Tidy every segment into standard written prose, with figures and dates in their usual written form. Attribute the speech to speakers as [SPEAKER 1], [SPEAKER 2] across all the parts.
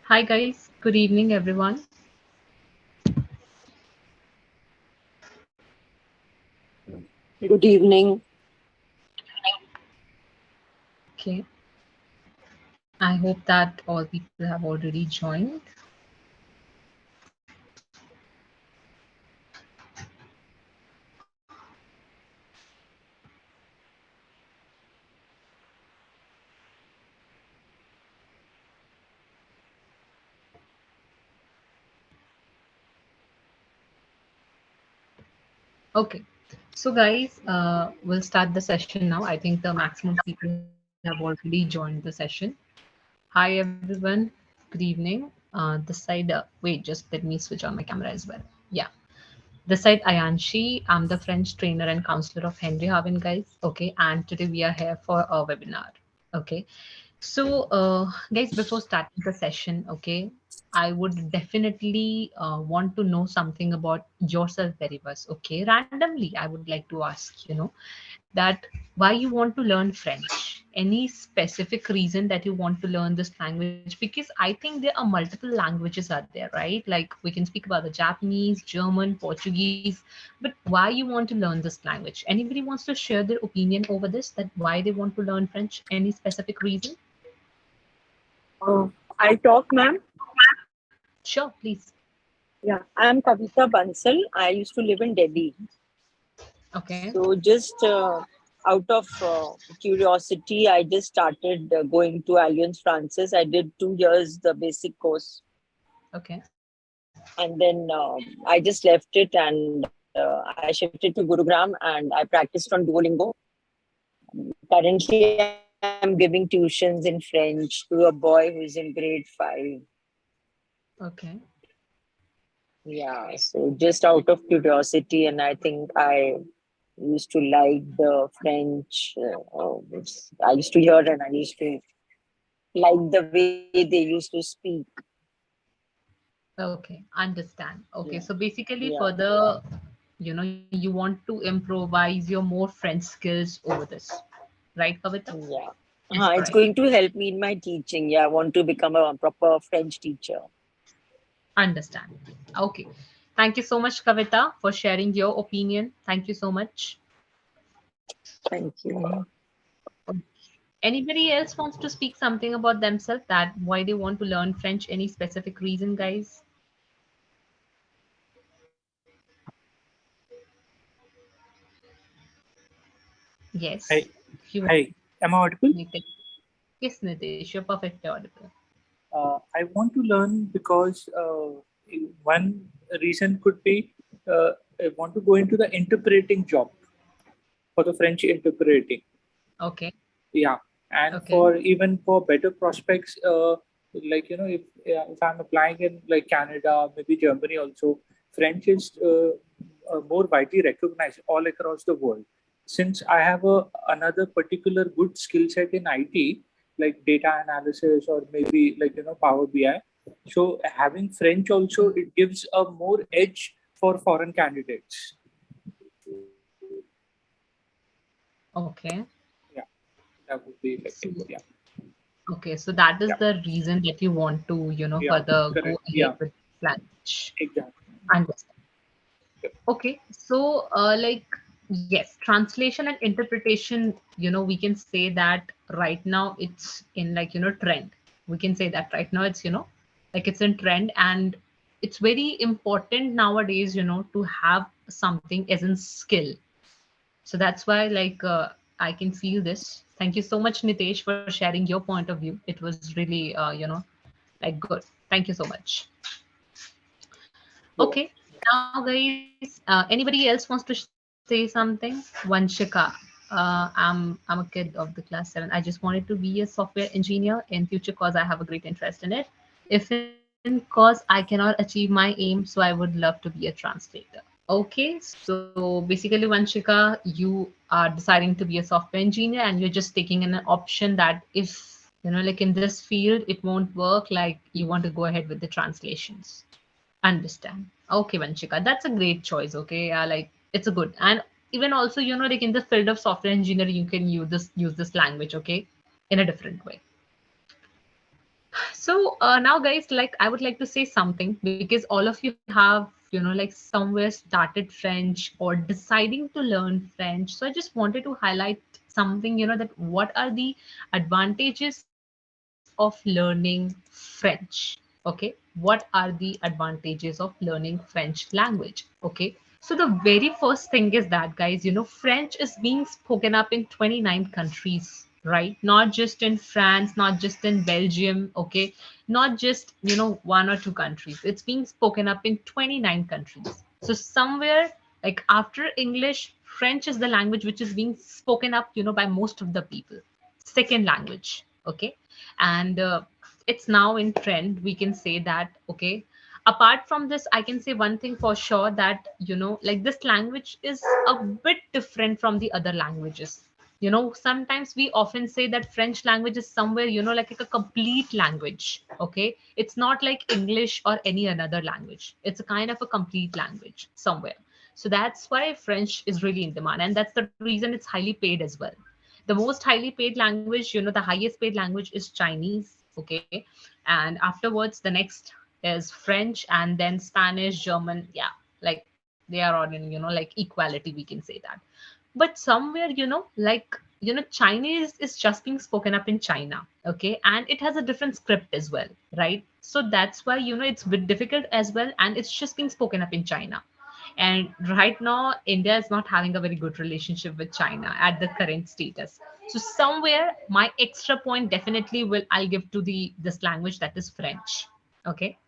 [SPEAKER 1] Hi guys, good evening everyone.
[SPEAKER 2] Good evening.
[SPEAKER 1] Okay, I hope that all people have already joined. Okay, so guys, we'll start the session now. I think the maximum people have already joined the session. Hi everyone, good evening. This side, wait, just let me switch on my camera as well. Yeah. This side Ayanshi, I'm the French trainer and counselor of Henry Harvin, guys. Okay, and today we are here for a webinar. Okay, so guys, before starting the session, okay, I would definitely want to know something about yourself very much. Okay, randomly, I would like to ask, that why you want to learn French? Any specific reason that you want to learn this language? Because I think there are multiple languages out there, right? Like we can speak about the Japanese, German, Portuguese, but why you want to learn this language? Anybody wants to share their opinion over this, that why they want to learn French? Any specific reason?
[SPEAKER 2] I talk, ma'am.
[SPEAKER 1] Sure, please.
[SPEAKER 2] Yeah, I'm Kavita Bansal. I used to live in Delhi.
[SPEAKER 1] Okay.
[SPEAKER 2] So, just out of curiosity, I just started going to Alliance Francis. I did 2 years the basic course,
[SPEAKER 1] Okay.
[SPEAKER 2] and then I just left it and I shifted to Gurugram and I practiced on Duolingo. Currently, I'm giving tuitions in French to a boy who's in grade 5.
[SPEAKER 1] Okay.
[SPEAKER 2] Yeah, so just out of curiosity, and I think I used to like the French. I used to hear and I used to like the way they used to speak.
[SPEAKER 1] Okay. Understand.
[SPEAKER 2] Yeah,
[SPEAKER 1] Okay. So basically,
[SPEAKER 2] yeah,
[SPEAKER 1] further, you want to improvise your more French skills over this, right, Kavita?
[SPEAKER 2] yeah.
[SPEAKER 1] That's
[SPEAKER 2] It's
[SPEAKER 1] correct.
[SPEAKER 2] going to help me in my teaching. Yeah, I want to become a proper French teacher.
[SPEAKER 1] Understand. Okay. Thank you so much, Kavita, for sharing your opinion. Thank you so much.
[SPEAKER 2] Thank you.
[SPEAKER 1] Anybody else wants to speak something about themselves, that why they want to learn French? Any specific reason, guys? Yes.
[SPEAKER 3] Hi,
[SPEAKER 1] If you want.
[SPEAKER 3] hi. Am I audible?
[SPEAKER 1] Nitesh. Yes, Nitesh, you're perfectly audible.
[SPEAKER 3] I want to learn because one reason could be I want to go into the interpreting job for the French interpreting.
[SPEAKER 1] Okay.
[SPEAKER 3] Yeah, and
[SPEAKER 1] Okay.
[SPEAKER 3] for even for better prospects, like if I'm applying in like Canada, maybe Germany also, French is more widely recognized all across the world. Since I have another particular good skill set in IT, like data analysis or maybe like Power BI, so having French also it gives a more edge for foreign candidates.
[SPEAKER 1] Okay.
[SPEAKER 3] Yeah, that would be like
[SPEAKER 1] So
[SPEAKER 3] yeah,
[SPEAKER 1] okay, so that is
[SPEAKER 3] yeah,
[SPEAKER 1] the reason that you want to,
[SPEAKER 3] yeah,
[SPEAKER 1] further go
[SPEAKER 3] correct,
[SPEAKER 1] ahead
[SPEAKER 3] yeah,
[SPEAKER 1] with language.
[SPEAKER 3] exactly.
[SPEAKER 1] Understand. Okay, so yes, translation and interpretation, we can say that right now it's in like, trend. We can say that right now it's, like it's in trend, and it's very important nowadays, to have something as in skill. So that's why like I can feel this. Thank you so much, Nitesh, for sharing your point of view. It was really like good. Thank you so much.
[SPEAKER 3] So,
[SPEAKER 1] Okay, now guys, anybody else wants to say something? Vanshika, I'm a kid of the class 7. I just wanted to be a software engineer in future cause I have a great interest in it. If in cause I cannot achieve my aim, so I would love to be a translator. Okay, so basically, Vanshika, you are deciding to be a software engineer and you're just taking an option that if, like in this field, it won't work, like you want to go ahead with the translations. Understand. Okay, Vanshika, that's a great choice. Okay, like it's a good, and even also, like in the field of software engineering, you can use this language. Okay, in a different way. So now, guys, like I would like to say something because all of you have, like somewhere started French or deciding to learn French. So I just wanted to highlight something, that what are the advantages of learning French? Okay. What are the advantages of learning French language? Okay. So the very first thing is that, guys, French is being spoken up in 29 countries, right? Not just in France, not just in Belgium, okay? Not just, one or two countries. It's being spoken up in 29 countries. So somewhere like after English, French is the language which is being spoken up, by most of the people. Second language, okay? And it's now in trend, we can say that, okay? Apart from this, I can say one thing for sure that, like this language is a bit different from the other languages. Sometimes we often say that French language is somewhere, like a complete language, okay? It's not like English or any another language. It's a kind of a complete language somewhere. So that's why French is really in demand, and that's the reason it's highly paid as well. The most highly paid language, the highest paid language is Chinese, okay? And afterwards, the next is French, and then Spanish, German. Yeah, like they are all in, like equality, we can say that. But somewhere, like, Chinese is just being spoken up in China, okay? And it has a different script as well, right? So that's why, it's a bit difficult as well, and it's just being spoken up in China. And right now, India is not having a very good relationship with China at the current status. So somewhere, my extra point definitely will I'll give to the this language, that is French. Okay.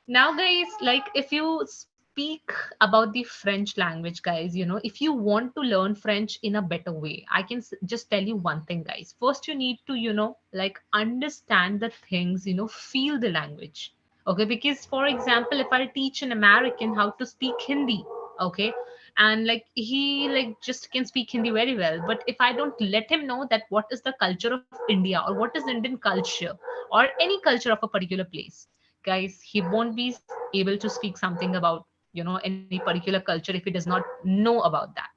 [SPEAKER 1] Now, guys, like if you speak about the French language, guys, if you want to learn French in a better way, I can just tell you one thing, guys. First, you need to, like understand the things, feel the language. Okay. Because, for example, if I teach an American how to speak Hindi, okay, and like he like just can speak Hindi very well, but if I don't let him know that what is the culture of India or what is Indian culture or any culture of a particular place, guys, he won't be able to speak something about any particular culture if he does not know about that.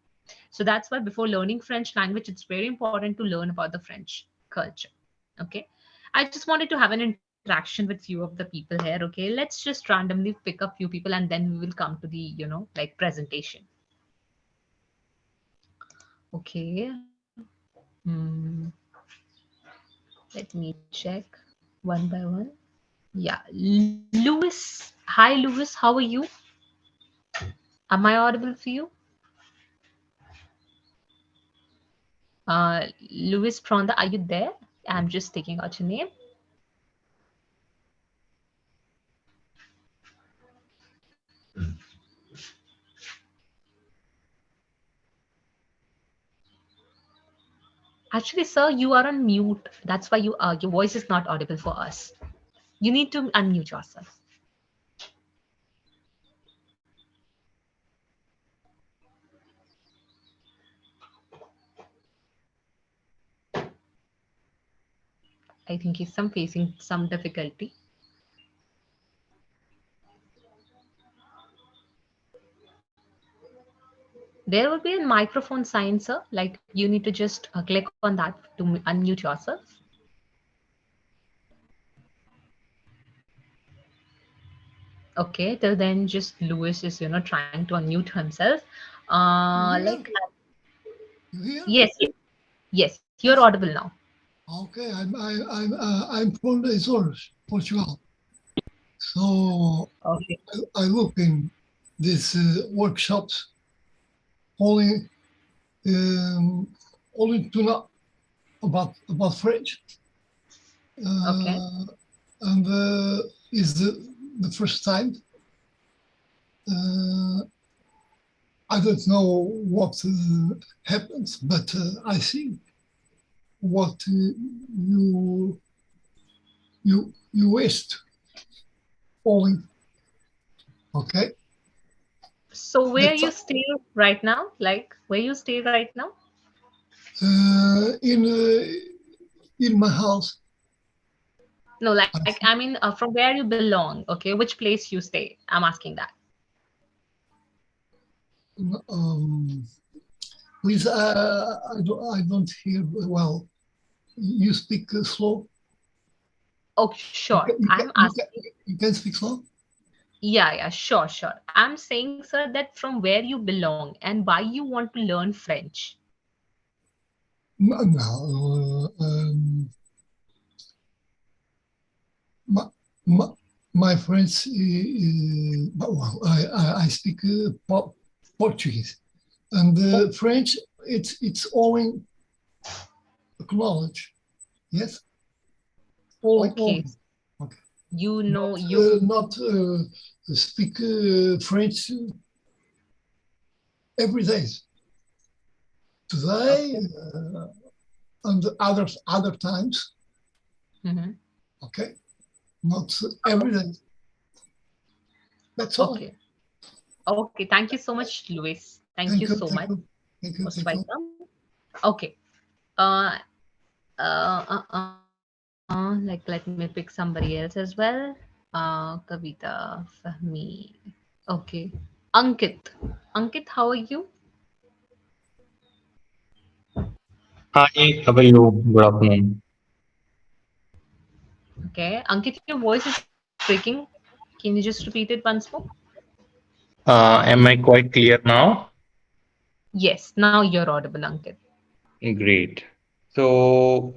[SPEAKER 1] So that's why before learning French language, it's very important to learn about the French culture. Okay. I just wanted to have an interaction with few of the people here. Okay, let's just randomly pick a few people and then we will come to the like presentation. Okay. Hmm. Let me check one by one. Yeah, Lewis. Hi, Lewis. How are you? Am I audible for you? Louis Pronda, are you there? I'm just taking out your name. Actually, sir, you are on mute. That's why your voice is not audible for us. You need to unmute yourself. I think he's some facing some difficulty. There will be a microphone sign, sir. Like you need to just click on that to unmute yourself. Okay, till then, just Lewis is trying to unmute himself.
[SPEAKER 4] You
[SPEAKER 1] Like
[SPEAKER 4] here? You here?
[SPEAKER 1] yes, yes, yes, you're audible now.
[SPEAKER 4] Okay, I'm from the Azores, Portugal. So
[SPEAKER 1] Okay.
[SPEAKER 4] I look in these workshops only only to know about French,
[SPEAKER 1] Okay.
[SPEAKER 4] and is the first time. I don't know what happens, but I think what you waste only. Okay.
[SPEAKER 1] So where
[SPEAKER 4] That's
[SPEAKER 1] you stay right now? Like where you stay right now?
[SPEAKER 4] in my house.
[SPEAKER 1] No, like I mean, from where you belong. Okay, which place you stay? I'm asking that.
[SPEAKER 4] Um, please, I don't hear well. You speak slow.
[SPEAKER 1] Oh, sure. I'm asking.
[SPEAKER 4] You can speak slow?
[SPEAKER 1] Yeah, sure, sure. I'm saying, sir, that from where you belong and why you want to learn French.
[SPEAKER 4] No, my, my friends, well, I speak Portuguese, and French. It's only acknowledge, yes, only.
[SPEAKER 1] Okay.
[SPEAKER 4] Okay.
[SPEAKER 1] You know,
[SPEAKER 4] Not speak French every day. Today and other times.
[SPEAKER 1] Mhm.
[SPEAKER 4] Okay, not every day. That's all.
[SPEAKER 1] Okay. Okay. Thank you so much, Luis. Thank you so much.
[SPEAKER 4] Thank you.
[SPEAKER 1] Most welcome. Okay. Uh, like let me pick somebody else as well. Kavita, Fahmi. Okay. Ankit. Ankit, how are you?
[SPEAKER 5] Hi, how are you? Good afternoon.
[SPEAKER 1] Okay. Ankit, your voice is breaking. Can you just repeat it once more?
[SPEAKER 5] Am I quite clear now?
[SPEAKER 1] Yes. Now you're audible, Ankit.
[SPEAKER 5] Great. So,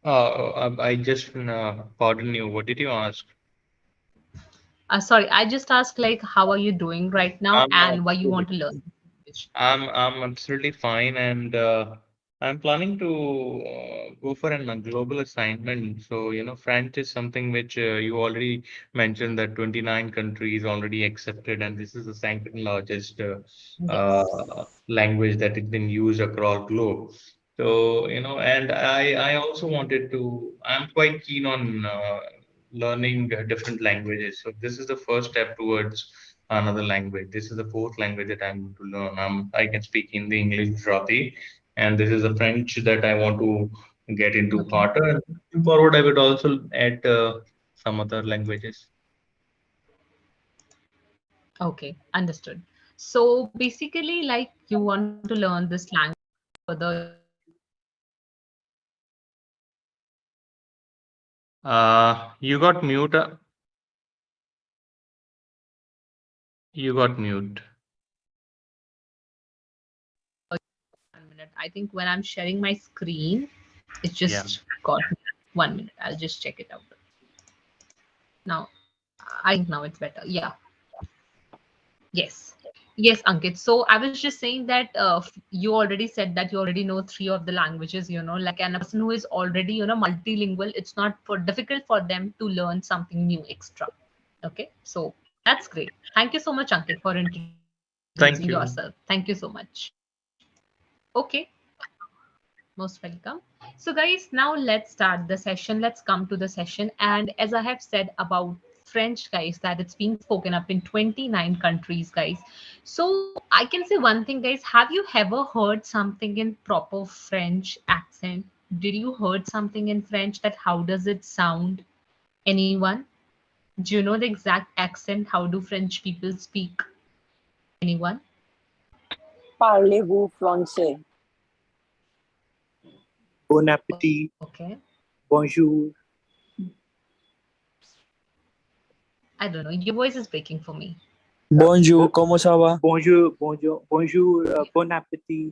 [SPEAKER 5] I just pardon you. What did you ask?
[SPEAKER 1] Sorry, I just asked like how are you doing right now
[SPEAKER 5] I'm
[SPEAKER 1] and why you want
[SPEAKER 5] absolutely,
[SPEAKER 1] to learn English.
[SPEAKER 5] I'm absolutely fine, and I'm planning to go for a global assignment. So, French is something which you already mentioned that 29 countries already accepted, and this is the second largest
[SPEAKER 1] Yes.
[SPEAKER 5] language that is been used across globe. So, and I also wanted to, I'm quite keen on learning different languages. So this is the first step towards another language. This is the fourth language that I'm going to learn. I can speak Hindi, English, Gujarati, and this is the French that I want to get into
[SPEAKER 1] Okay.
[SPEAKER 5] further. And moving forward, I would also add some other languages.
[SPEAKER 1] Okay, understood. So basically, like you want to learn this language further, you know, like
[SPEAKER 5] You got mute. You got mute.
[SPEAKER 1] 1 minute. I think when I'm sharing my screen, it
[SPEAKER 5] Yeah.
[SPEAKER 1] just got 1 minute. I'll just check it out. Now, I think now it's better. Yeah. Yes. Yes, Ankit. So I was just saying that you already said that you already know three of the languages, you know, like, and a person who is already, you know, multilingual, it's not for difficult for them to learn something new extra. Okay. So that's great. Thank you so much, Ankit, for introducing yourself.
[SPEAKER 5] Thank
[SPEAKER 1] Thank you
[SPEAKER 5] you.
[SPEAKER 1] so much. Okay. Most welcome. So, guys, now let's start the session. Let's come to the session. And as I have said about French, guys, that it's being spoken up in 29 countries, guys. So, I can say one thing, guys. Have you ever heard something in proper French accent? Did you heard something in French that how does it sound? Anyone? Do you know the exact accent? How do French people speak? Anyone?
[SPEAKER 2] Parlez-vous français?
[SPEAKER 3] Bon appetit,
[SPEAKER 1] Okay.
[SPEAKER 3] bonjour.
[SPEAKER 1] I don't know. Your voice is breaking for me.
[SPEAKER 6] Bonjour, comment ça va?
[SPEAKER 3] Bonjour, bon appetit,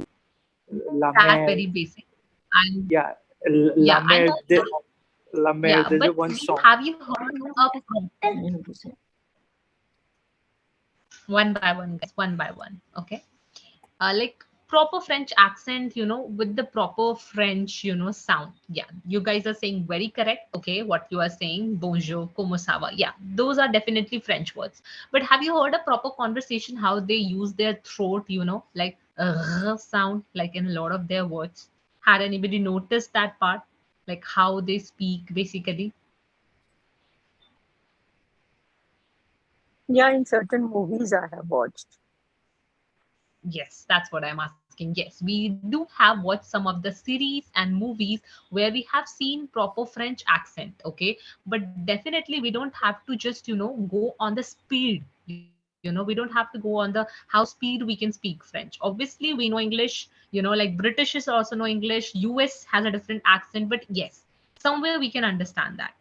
[SPEAKER 3] la
[SPEAKER 1] That's
[SPEAKER 3] mer,
[SPEAKER 1] very basic. And
[SPEAKER 3] yeah,
[SPEAKER 1] yeah,
[SPEAKER 3] la
[SPEAKER 1] I
[SPEAKER 3] mer,
[SPEAKER 1] know.
[SPEAKER 3] la mer,
[SPEAKER 1] Yeah,
[SPEAKER 3] there's a
[SPEAKER 1] but
[SPEAKER 3] one
[SPEAKER 1] do you,
[SPEAKER 3] song.
[SPEAKER 1] have you heard of one by one, guys? One by one. Okay. Like proper French accent, you know, with the proper French, you know, sound. Yeah, you guys are saying very correct. Okay, what you are saying, bonjour, como ça va? Yeah, those are definitely French words. But have you heard a proper conversation how they use their throat, you know, like sound, like in a lot of their words? Had anybody noticed that part? Like how they speak basically?
[SPEAKER 2] Yeah, in certain movies I have watched.
[SPEAKER 1] Yes, that's what I'm asking. Yes, we do have watched some of the series and movies where we have seen proper French accent, okay? But definitely we don't have to just, you know, go on the speed. You know, we don't have to go on the how speed we can speak French. Obviously, we know English, you know, like British is also know English, US has a different accent, but yes, somewhere we can understand that.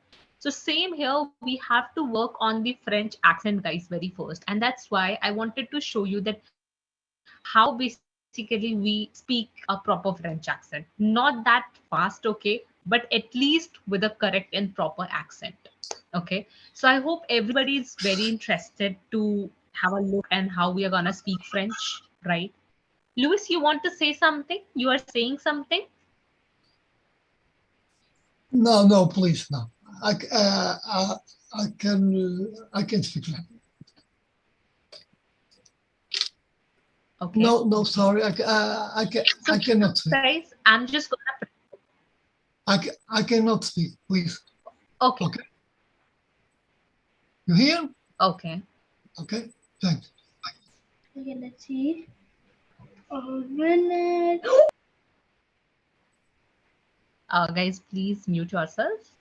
[SPEAKER 1] So same here, we have to work on the French accent, guys, very first. And that's why I wanted to show you that how basically we speak a proper French accent. Not that fast, okay, but at least with a correct and proper accent. Okay. So I hope everybody is very interested to have a look and how we are gonna speak French, right? Louis, you want to say something? You are saying something?
[SPEAKER 4] No, please, no. I can speak Latin.
[SPEAKER 1] Okay.
[SPEAKER 4] No, sorry, I cannot speak.
[SPEAKER 1] Guys, I'm just gonna.
[SPEAKER 4] I cannot speak, please.
[SPEAKER 1] Okay.
[SPEAKER 4] Okay. You hear?
[SPEAKER 1] Okay.
[SPEAKER 4] Okay, thanks.
[SPEAKER 7] Okay, let's see. A minute.
[SPEAKER 1] Guys, please mute yourselves.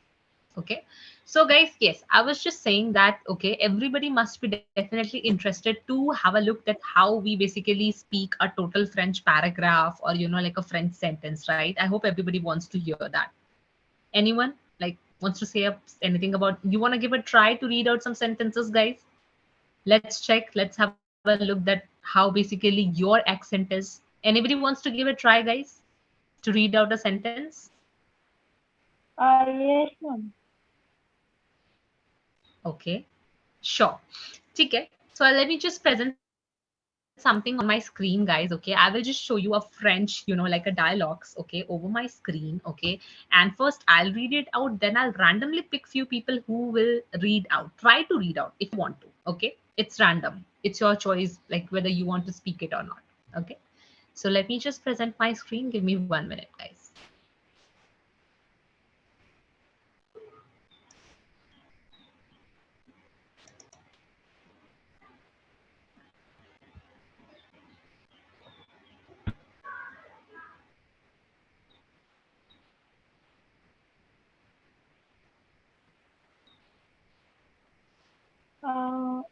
[SPEAKER 1] Okay. So guys, yes, I was just saying that, okay, everybody must be definitely interested to have a look at how we basically speak a total French paragraph or, like a French sentence, right? I hope everybody wants to hear that. Anyone like wants to say anything about, you want to give a try to read out some sentences, guys? Let's check. Let's have a look that how basically your accent is. Anybody wants to give a try, guys, to read out a sentence?
[SPEAKER 7] Yes, ma'am.
[SPEAKER 1] Okay, sure. Okay. So let me just present something on my screen, guys. Okay, I will just show you a French, like a dialogues, okay, over my screen. Okay, and first I'll read it out, then I'll randomly pick few people who will read out. Try to read out if you want to. Okay, it's random. It's your choice, like whether you want to speak it or not. Okay, so let me just present my screen. Give me 1 minute, guys.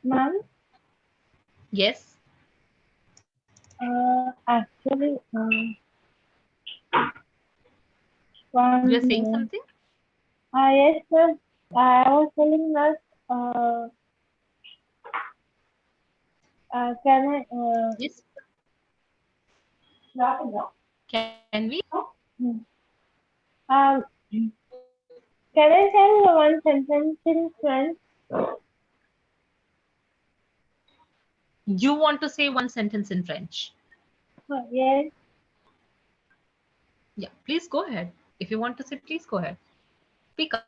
[SPEAKER 7] Ma'am.
[SPEAKER 1] Yes.
[SPEAKER 7] Actually,
[SPEAKER 1] You're saying something?
[SPEAKER 7] Yes, sir. I was telling that. Can I?
[SPEAKER 1] Yes.
[SPEAKER 7] No.
[SPEAKER 1] Can we?
[SPEAKER 7] Can I tell one sentence in French?
[SPEAKER 1] You want to say one sentence in French?
[SPEAKER 7] Yes.
[SPEAKER 1] Yeah, please go ahead. If you want to say, please go ahead. Speak up.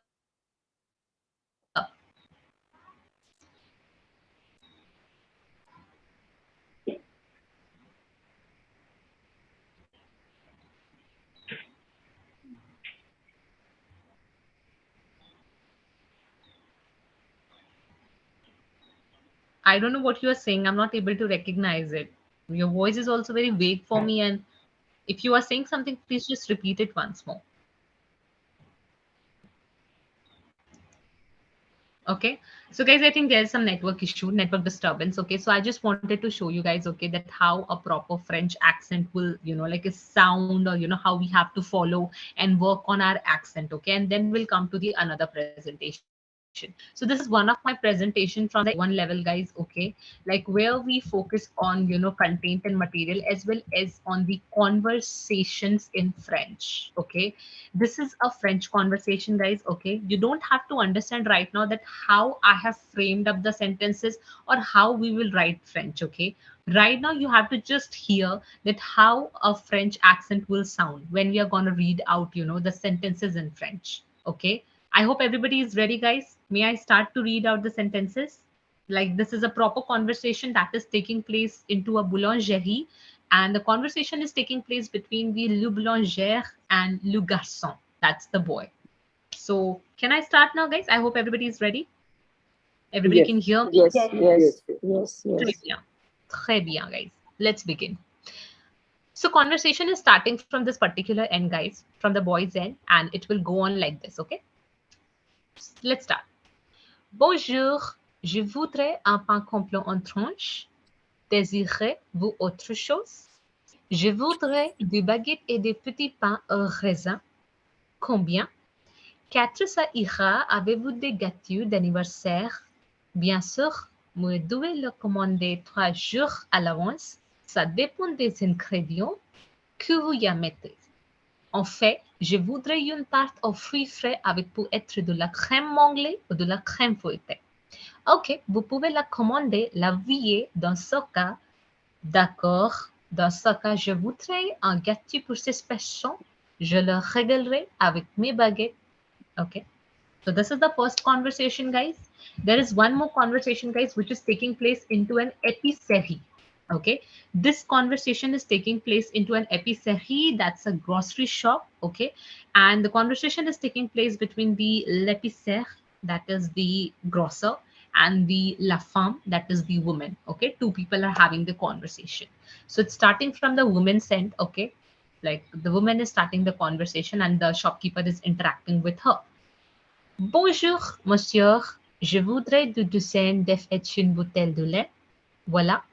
[SPEAKER 1] I don't know what you are saying. I'm not able to recognize it. Your voice is also very vague for me. And if you are saying something, please just repeat it once more. Okay. So guys, I think there's some network issue, network disturbance. Okay. So I just wanted to show you guys, okay, that how a proper French accent will, like a sound or, how we have to follow and work on our accent. Okay. And then we'll come to the another presentation. So this is one of my presentation from the A1 level, guys. Okay. Like where we focus on, content and material as well as on the conversations in French. Okay. This is a French conversation, guys. Okay, you don't have to understand right now that how I have framed up the sentences or how we will write French. Okay, right now you have to just hear that how a French accent will sound when we are going to read out, the sentences in French. Okay, I hope everybody is ready, guys. May I start to read out the sentences? Like this is a proper conversation that is taking place into a boulangerie, and the conversation is taking place between the le boulanger and le garçon. That's the boy. So can I start now, guys? I hope everybody is ready. Everybody
[SPEAKER 3] Yes.
[SPEAKER 1] can hear me?
[SPEAKER 2] Yes.
[SPEAKER 1] Très bien. Très bien, guys. Let's begin. So conversation is starting from this particular end, guys, from the boy's end, and it will go on like this, okay? Let's start. Bonjour, je voudrais un pain complet en tranches. Désirez-vous autre chose? Je voudrais des baguettes et des petits pains au raisin. Combien? Quatre ça ira. Avez-vous des gâteaux d'anniversaire? Bien sûr, vous devez le commander 3 jours à l'avance. Ça dépend des ingrédients que vous y mettez. En fait, je voudrais une tarte aux fruits frais avec peut-être de la crème manglée ou de la crème fouettée. Ok, vous pouvez la commander, la veiller dans ce cas. D'accord. Dans ce cas, je voudrais un gâteau pour ces personnes. Je le régalerai avec mes baguettes. Okay. So this is the first conversation, guys. There is one more conversation, guys, which is taking place into an épicerie. Okay. This conversation is taking place into an épicerie. That's a grocery shop. Okay. And the conversation is taking place between the l'épicière, that is the grocer, and the la femme, that is the woman. Okay. Two people are having the conversation. So it's starting from the woman's end. Okay. Like the woman is starting the conversation and the shopkeeper is interacting with her. Bonjour, monsieur. Je voudrais du douzaine d'œufs et une bouteille de lait. Voilà.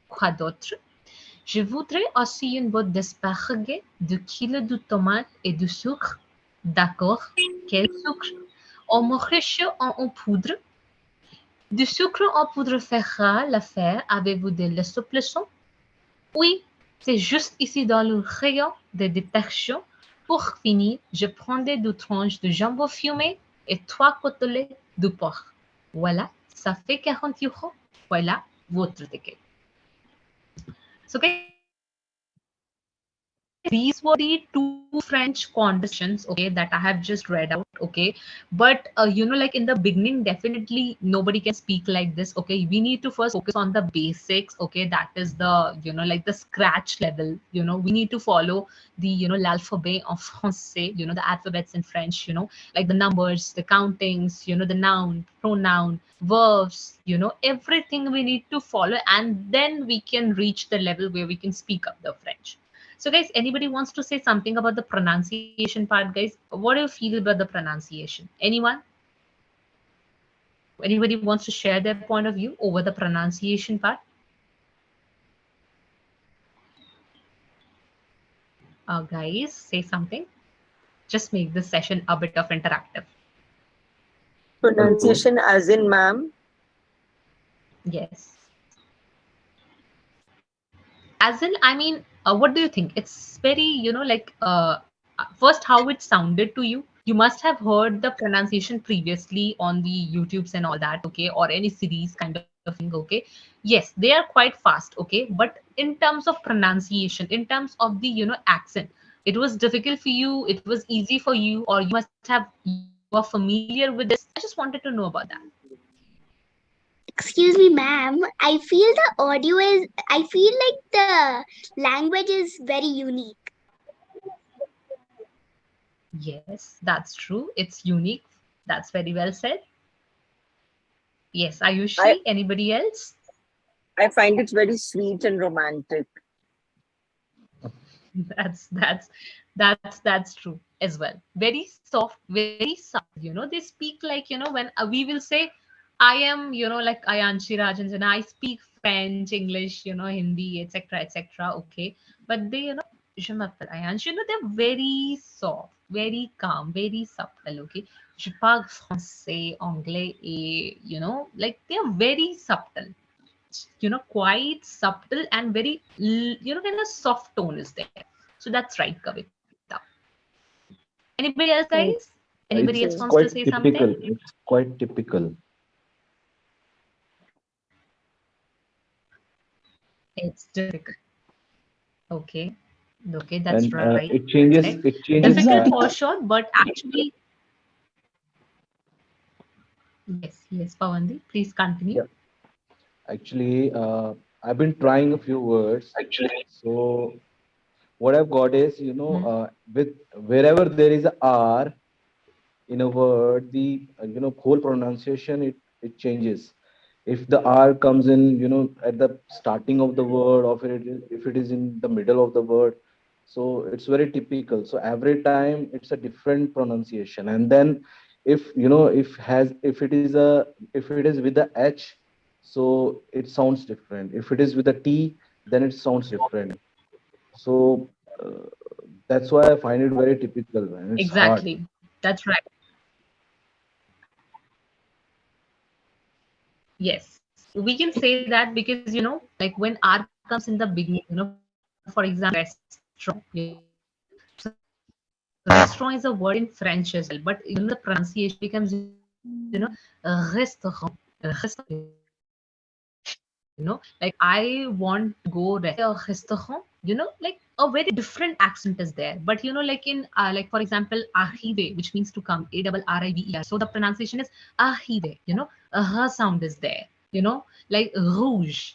[SPEAKER 1] Quoi d'autre? Je voudrais aussi une boîte d'asparges, 2 kilos de tomates et du sucre. D'accord. Quel sucre? On me en poudre. Du sucre en poudre fera l'affaire. Avez-vous de la supplétion? Oui, c'est juste ici dans le rayon de détection. Pour finir, je prendrai 2 tranches de jambon fumé et 3 côtelets de porc. Voilà, ça fait 40 €. Voilà votre ticket. So, these were the two French conversations, okay, that I have just read out, okay. But like in the beginning, definitely nobody can speak like this, okay. We need to first focus on the basics, okay. That is the like the scratch level. We need to follow the l'alphabet en français, the alphabets in French, like the numbers, the countings, the noun, pronoun, verbs, everything we need to follow, and then we can reach the level where we can speak up the French. So, guys, anybody wants to say something about the pronunciation part, guys? What do you feel about the pronunciation? Anyone? Anybody wants to share their point of view over the pronunciation part? Guys, say something. Just make this session a bit of interactive.
[SPEAKER 2] Pronunciation as in, ma'am?
[SPEAKER 1] Yes. As in, I mean, what do you think? It's very, first how it sounded to you. You must have heard the pronunciation previously on the YouTubes and all that, okay, or any series kind of thing, okay. Yes, they are quite fast, okay, but in terms of pronunciation, in terms of the accent, it was difficult for you, it was easy for you, or you must have, you are familiar with this. I just wanted to know about that.
[SPEAKER 8] Excuse me, ma'am. I feel I feel like the language is very unique.
[SPEAKER 1] Yes, that's true. It's unique. That's very well said. Yes, Ayushi, anybody else?
[SPEAKER 2] I find it very sweet and romantic.
[SPEAKER 1] That's true as well. Very soft, very soft. They speak like, when we will say, I am, like Ayanshi Rajanjana, I speak French, English, Hindi, etc., etc. Okay. But they, je m'appelle Ayanshi, they're very soft, very calm, very subtle. Okay. Je parle français, anglais, et, like they're very subtle. Quite subtle and very, kind of soft tone is there. So that's right, Kavita. Anybody else, guys? Anybody else wants to say
[SPEAKER 6] typical.
[SPEAKER 1] something?
[SPEAKER 6] It's quite typical.
[SPEAKER 1] It's difficult. Okay. Okay, that's
[SPEAKER 6] And
[SPEAKER 1] right.
[SPEAKER 6] it changes.
[SPEAKER 1] Right.
[SPEAKER 6] It changes.
[SPEAKER 1] Difficult for sure, but actually, yes, Pawandi, please continue.
[SPEAKER 6] Yeah. Actually, I've been trying a few words. So what I've got is, with wherever there is a R in a word, the whole pronunciation it changes. If the R comes in, at the starting of the word, or if it is in the middle of the word, so it's very typical. So every time it's a different pronunciation. And then if if it is with the H, so it sounds different. If it is with a T, then it sounds different. So that's why I find it very typical, and it's hard.
[SPEAKER 1] Exactly. That's right. Yes, we can say that because like when R comes in the beginning, for example, restaurant, so restaurant is a word in French as well, but the pronunciation becomes restaurant, restaurant. Like I want to go restaurant, like a very different accent is there. But like in like for example, arrive, which means to come, ARRIVER. So the pronunciation is arrive. A her sound is there. Like rouge.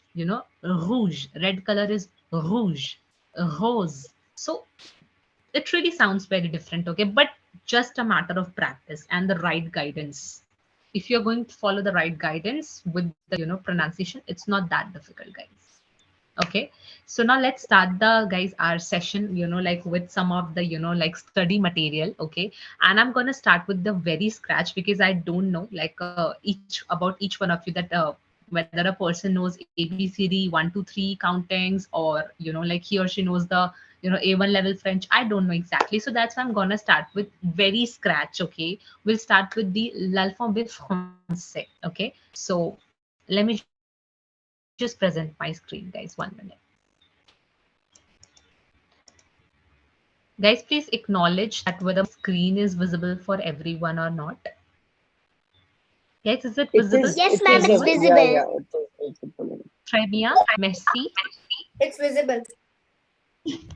[SPEAKER 1] Rouge. Red color is rouge. Rose. So it really sounds very different, okay, but just a matter of practice and the right guidance. If you're going to follow the right guidance with the pronunciation, it's not that difficult, guys. Okay, so now let's start the guys our session, like with some of the like study material. Okay, and I'm gonna start with the very scratch because I don't know like each about each one of you that whether a person knows ABCD 1 2 3 countings, or like he or she knows the A1 level French. I don't know exactly, so that's why I'm gonna start with very scratch. Okay, we'll start with the l'alphabet français. Okay, so let me just present my screen, guys. 1 minute. Guys, please acknowledge that whether my screen is visible for everyone or not. Guys, is it
[SPEAKER 2] It
[SPEAKER 1] visible
[SPEAKER 2] is.
[SPEAKER 1] for
[SPEAKER 8] Yes,
[SPEAKER 2] It
[SPEAKER 8] ma'am,
[SPEAKER 2] is.
[SPEAKER 8] it's
[SPEAKER 1] everyone?
[SPEAKER 2] Yeah.
[SPEAKER 8] visible.
[SPEAKER 2] Yeah. It is.
[SPEAKER 1] Très bien. Merci.
[SPEAKER 9] It's visible.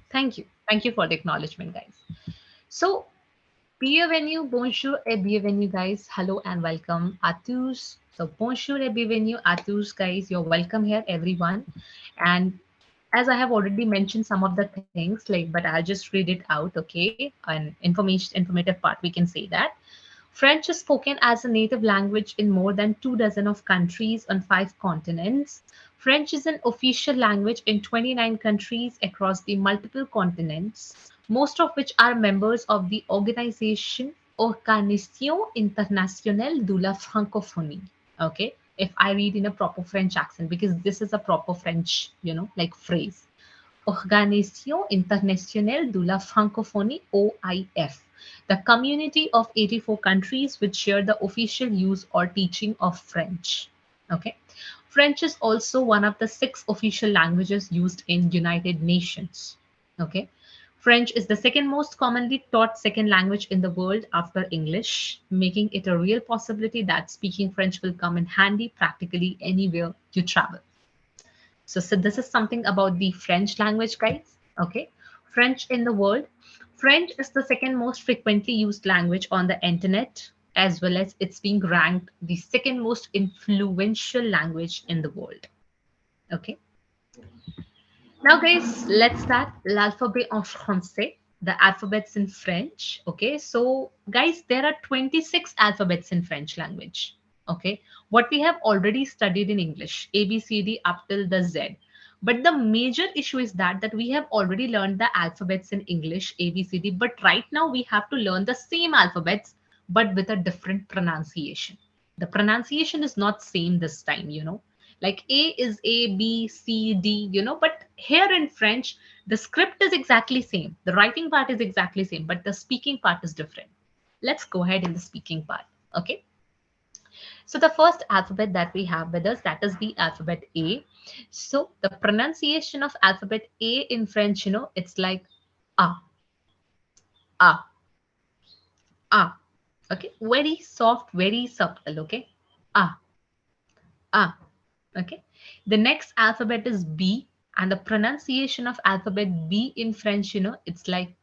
[SPEAKER 1] Thank you. Thank you for the acknowledgement, guys. So, bienvenue, bonjour et bienvenue, guys. Hello and welcome à tous. So, bonjour et bienvenue à tous, guys. You're welcome here, everyone. And as I have already mentioned some of the things, like, but I'll just read it out, okay? An informative part, we can say that. French is spoken as a native language in more than 2 dozen of countries on 5 continents. French is an official language in 29 countries across the multiple continents, most of which are members of the organization Organisation Internationale de la Francophonie. Okay, if I read in a proper French accent, because this is a proper French, like phrase. Organisation Internationale de la Francophonie, OIF, the community of 84 countries which share the official use or teaching of French. Okay. French is also one of the 6 official languages used in United Nations. Okay. French is the second most commonly taught second language in the world after English, making it a real possibility that speaking French will come in handy practically anywhere you travel. So this is something about the French language, guys. Okay. French in the world. French is the second most frequently used language on the internet, as well as it's being ranked the second most influential language in the world. Okay. Now, guys, let's start l'alphabet en français, the alphabets in French. Okay, so guys, there are 26 alphabets in French language. Okay, what we have already studied in English, A, B, C, D up till the Z. But the major issue is that we have already learned the alphabets in English, A, B, C, D. But right now we have to learn the same alphabets, but with a different pronunciation. The pronunciation is not same this time. Like A is A, B, C, D, but here in French, the script is exactly same. The writing part is exactly same, but the speaking part is different. Let's go ahead in the speaking part. Okay. So the first alphabet that we have with us, that is the alphabet A. So the pronunciation of alphabet A in French, it's like ah, ah, ah. Okay. Very soft, very subtle. Okay. Ah, ah. Okay. The next alphabet is B, and the pronunciation of alphabet B in French, it's like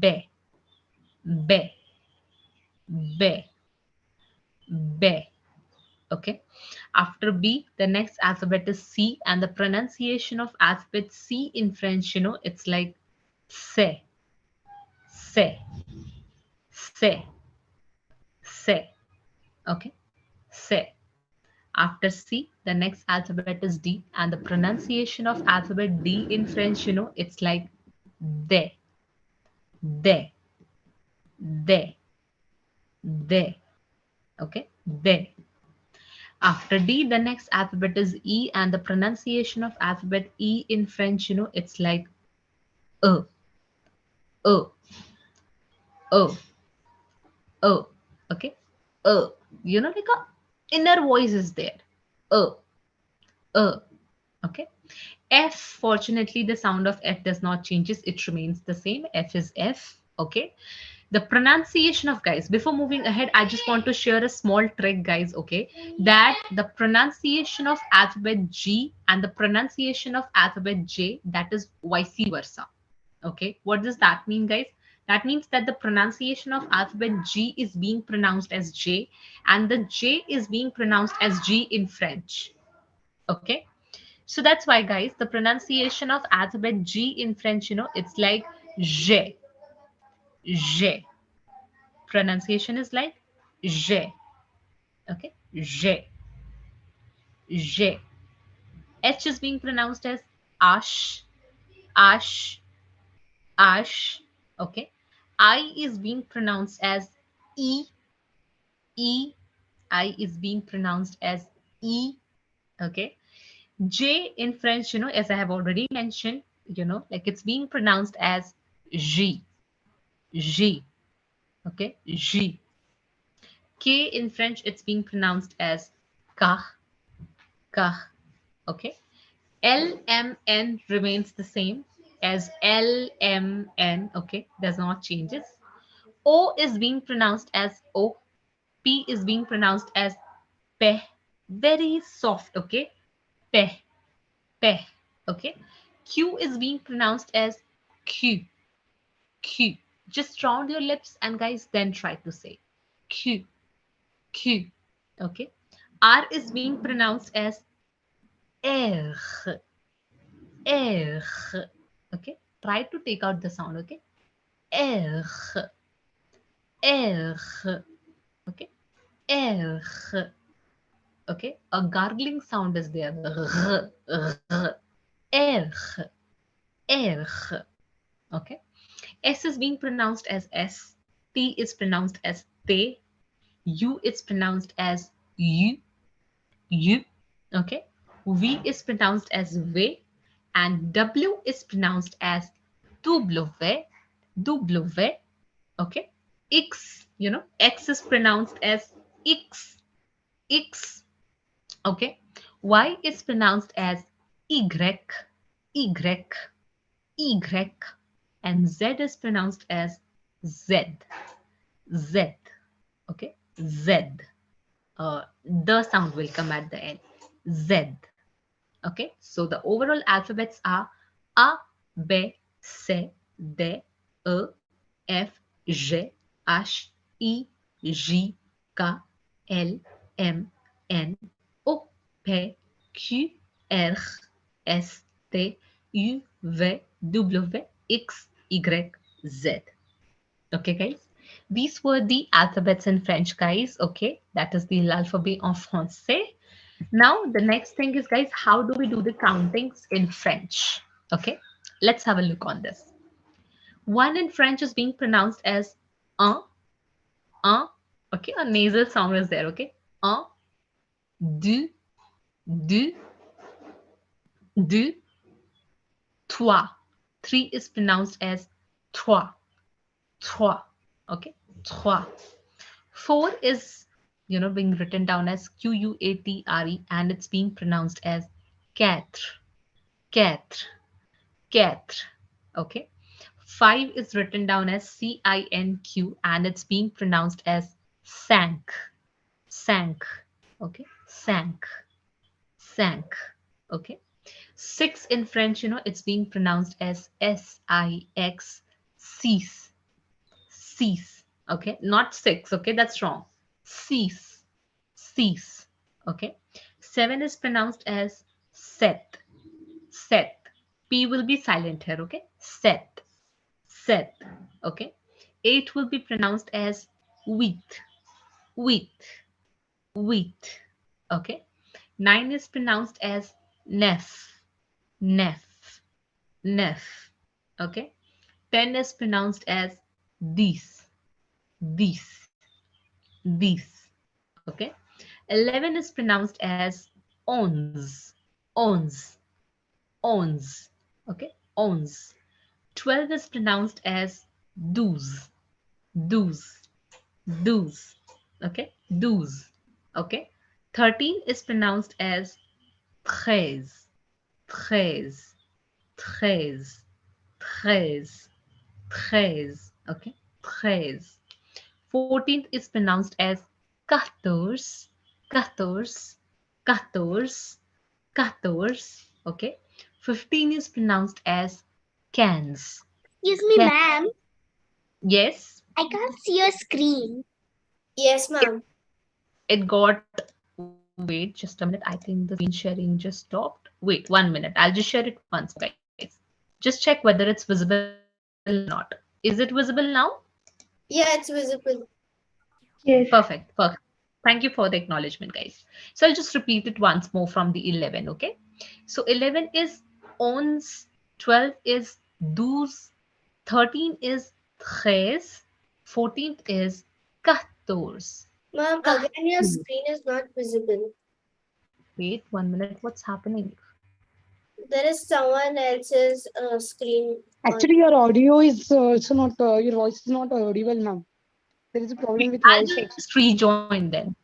[SPEAKER 1] be, be, be, be. Okay. After B, the next alphabet is C, and the pronunciation of alphabet C in French, it's like se, se, se, se. Okay. Se. After C, the next alphabet is D, and the pronunciation of alphabet D in French, it's like de, de, de, de. Okay, de. After D, the next alphabet is E, and the pronunciation of alphabet E in French, it's like E, E, E, E. Okay, E. Like a inner voice is there. Okay. F, fortunately, the sound of F does not changes. It remains the same. F is F. Okay. The pronunciation of, guys, before moving ahead, I just want to share a small trick, guys. Okay. That the pronunciation of alphabet G and the pronunciation of alphabet J, that is vice versa. Okay. What does that mean, guys? That means that the pronunciation of alphabet G is being pronounced as J and the J is being pronounced as G in French. Okay. So that's why, guys, the pronunciation of alphabet G in French, it's like J. J. Pronunciation is like J. Okay. J. J. H is being pronounced as Ash. Ash. Ash. Okay. I is being pronounced as E. E. I is being pronounced as E. Okay. J in French, as I have already mentioned, like it's being pronounced as J. J. Okay. J. K in French, it's being pronounced as K. K. Okay. LMN remains the same as LMN. Okay. Does not changes. O is being pronounced as O. P is being pronounced as P. Very soft. Okay. P. P. Okay. Q is being pronounced as Q. Q. Just round your lips and, guys, then try to say Q. Q. Okay. R is being pronounced as R. R. Okay. Try to take out the sound. Okay. R. R. Okay. R. Okay. A gargling sound is there. R. R. R. R. Okay. S is being pronounced as S. T is pronounced as T. U is pronounced as U. U. Okay. V is pronounced as V. And W is pronounced as W. W. Okay. X, X is pronounced as X. X. Okay. Y is pronounced as Y. Y. Y. And Z is pronounced as Z. Z. Okay. Z. The sound will come at the end. Z. Okay. So the overall alphabets are A, B, C, D, E, F, G, H, I, J, K, L, M, N, O, P, Q, R, S, T, U, V, W, X, Y, Z. Okay, guys. These were the alphabets in French, guys. Okay, that is the l'alphabet en français. Now, the next thing is, guys, how do we do the countings in French? Okay, let's have a look on this. One in French is being pronounced as un. Okay, a nasal sound is there. Okay, un, deux, deux, deux, trois. Three is pronounced as trois. Trois. Okay, trois. Four is, being written down as Quatre, and it's being pronounced as quatre. Quatre. Quatre. Okay. 5 is written down as Cinq, and it's being pronounced as cinq. Cinq. Okay. Cinq. Cinq. Okay. 6 in French, it's being pronounced as Six. Six. Six. Okay. Not 6. Okay. That's wrong. Six. Six. Okay. 7 is pronounced as set. Set. P will be silent here. Okay. Set. Set. Okay. 8 will be pronounced as wheat. Wheat. Wheat. Okay. 9 is pronounced as nef. Nef. Nef. Okay. 10 is pronounced as this. This. This. Okay. 11 is pronounced as ons. Ons. Ons. Okay. Ons. 12 is pronounced as douze. Douze. Douze. Okay. Douze. Okay. 13 is pronounced as treize, treize, treize, treize, treize. Okay, treize. 14th is pronounced as quatorze, quatorze, quatorze, quatorze. Okay. 15 is pronounced as quinze.
[SPEAKER 8] Excuse me,
[SPEAKER 1] Quinze.
[SPEAKER 8] ma'am.
[SPEAKER 1] Yes,
[SPEAKER 8] I can't see your screen.
[SPEAKER 9] Yes, ma'am.
[SPEAKER 1] it got. Wait, just a minute. I think the screen sharing just stopped. Wait, 1 minute. I'll just share it once, guys. Just check whether it's visible or not. Is it visible now?
[SPEAKER 9] Yeah, it's visible.
[SPEAKER 7] Yes.
[SPEAKER 1] Perfect. Perfect. Thank you for the acknowledgement, guys. So I'll just repeat it once more from the 11, okay? So 11 is onze, 12 is douze, 13 is treize, 14th is quatorze.
[SPEAKER 9] Ma'am, again your screen is not visible.
[SPEAKER 1] Wait, 1 minute. What's happening?
[SPEAKER 9] There is someone else's screen.
[SPEAKER 10] Actually, your audio is also not, your voice is not audible, ma'am. There is a problem with
[SPEAKER 1] I'll
[SPEAKER 10] voice.
[SPEAKER 1] just rejoin then.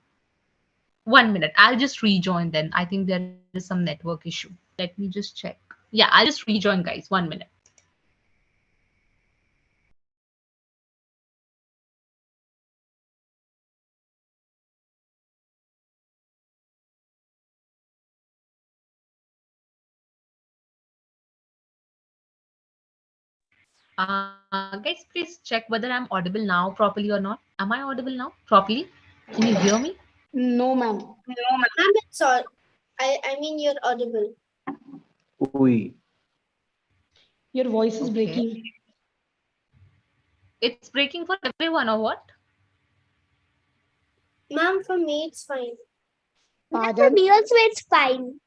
[SPEAKER 1] 1 minute. I'll just rejoin then. I think there is some network issue. Let me just check. Yeah, I'll just rejoin, guys. 1 minute. Guys, please check whether I'm audible now properly or not. Am I audible now properly? Can you hear me?
[SPEAKER 10] No, ma'am.
[SPEAKER 9] Ma'am, it's all. I mean, you're audible.
[SPEAKER 6] Oui.
[SPEAKER 10] Your voice is
[SPEAKER 1] Okay.
[SPEAKER 10] breaking.
[SPEAKER 1] It's breaking for everyone or what?
[SPEAKER 9] Ma'am, for me, it's fine.
[SPEAKER 8] For
[SPEAKER 10] Pardon?
[SPEAKER 8] me also, it's fine.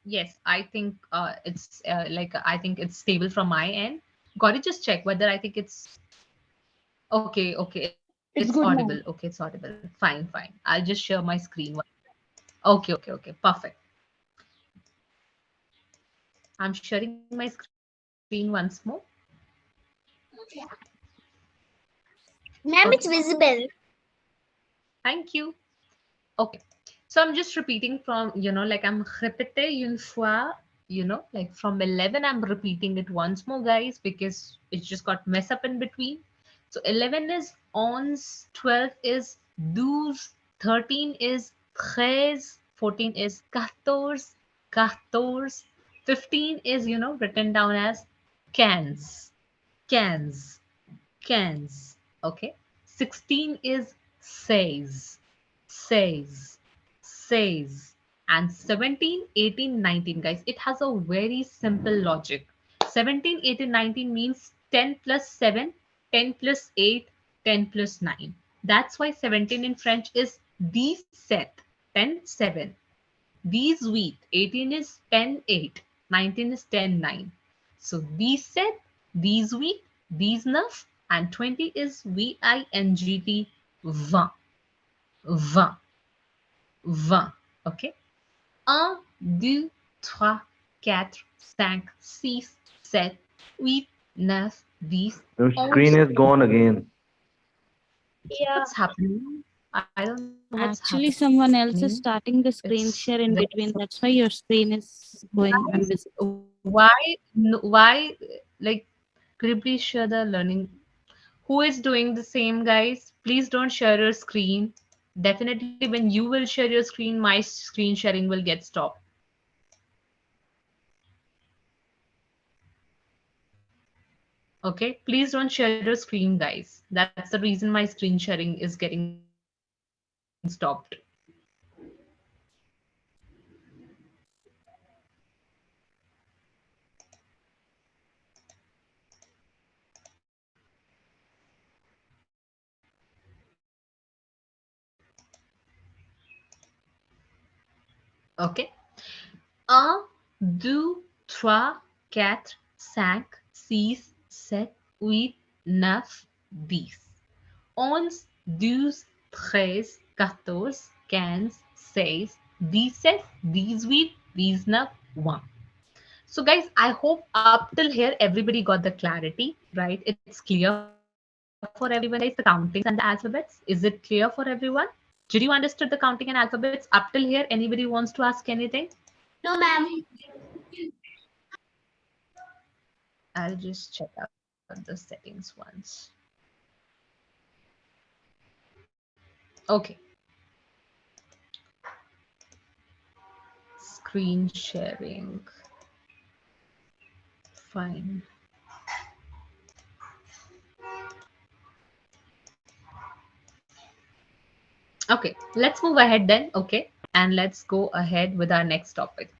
[SPEAKER 1] Yes, I think it's I think it's stable from my end. Got to just check whether I think it's okay. Okay, it's
[SPEAKER 10] It's good,
[SPEAKER 1] audible.
[SPEAKER 10] ma'am.
[SPEAKER 1] Okay, it's audible. Fine, fine. I'll just share my screen. Okay, okay, okay. Perfect. I'm sharing my screen once more.
[SPEAKER 8] Ma'am,
[SPEAKER 1] Okay.
[SPEAKER 8] it's visible.
[SPEAKER 1] Thank you. Okay. So I'm just repeating from, like I'm répété une fois, like from 11, I'm repeating it once more, guys, because it just got messed up in between. So 11 is onze, 12 is douze, 13 is treize, 14 is quatorze, quatorze, 15 is, written down as quinze, quinze, quinze. Okay. 16 is seize, seize, seize. And 17, 18, 19, guys, it has a very simple logic. 17, 18, 19 means 10 plus 7, 10 plus 8, 10 plus 9. That's why 17 in French is 17, 10, 7. 18 is 10, 8, 19 is 10, 9. So 17, 18, 19, and 20 is VINGT, 20, 20, 20. Okay. 1, 2, 3, 4, 5, 6, 7, 8, 9, 10.
[SPEAKER 6] Your screen is gone again.
[SPEAKER 9] Yeah.
[SPEAKER 1] What's happening? I don't know what's
[SPEAKER 11] Actually,
[SPEAKER 1] happening.
[SPEAKER 11] someone else is starting the screen
[SPEAKER 1] It's
[SPEAKER 11] share in
[SPEAKER 1] very-
[SPEAKER 11] between. That's why your screen is going invisible.
[SPEAKER 1] Why? Why? Like, could you please share the learning? Who is doing the same, guys? Please don't share your screen. Definitely, when you will share your screen, my screen sharing will get stopped. Okay, please don't share your screen, guys. That's the reason my screen sharing is getting stopped. Okay. 1, 2, 3, 4, 5, 6, 7, 8, 9, 10. 11, 12, 13, 14, 15, 16, 17, 18, 19, 1. So guys, I hope up till here everybody got the clarity, right? It's clear for everyone, guys, the countings and the alphabets. Is it clear for everyone? Did you understood the counting and alphabets up till here? Anybody wants to ask anything?
[SPEAKER 8] No, ma'am.
[SPEAKER 1] I'll just check out the settings once. Okay. Screen sharing. Fine. Okay, let's move ahead then. Okay, and let's go ahead with our next topic.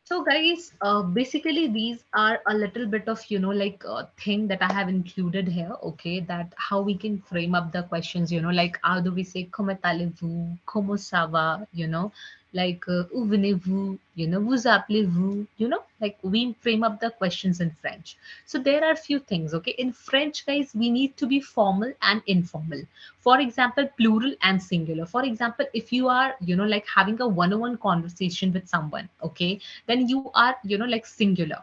[SPEAKER 1] So guys, basically these are a little bit of, like thing that I have included here, okay, that how we can frame up the questions, like how do we say, comment allez-vous, comment ça va, like où venez-vous, vous appelez-vous, like we frame up the questions in French. So there are few things, okay. In French, guys, we need to be formal and informal. For example, plural and singular. For example, if you are, like having a one-on-one conversation with someone, okay, then you are, like singular.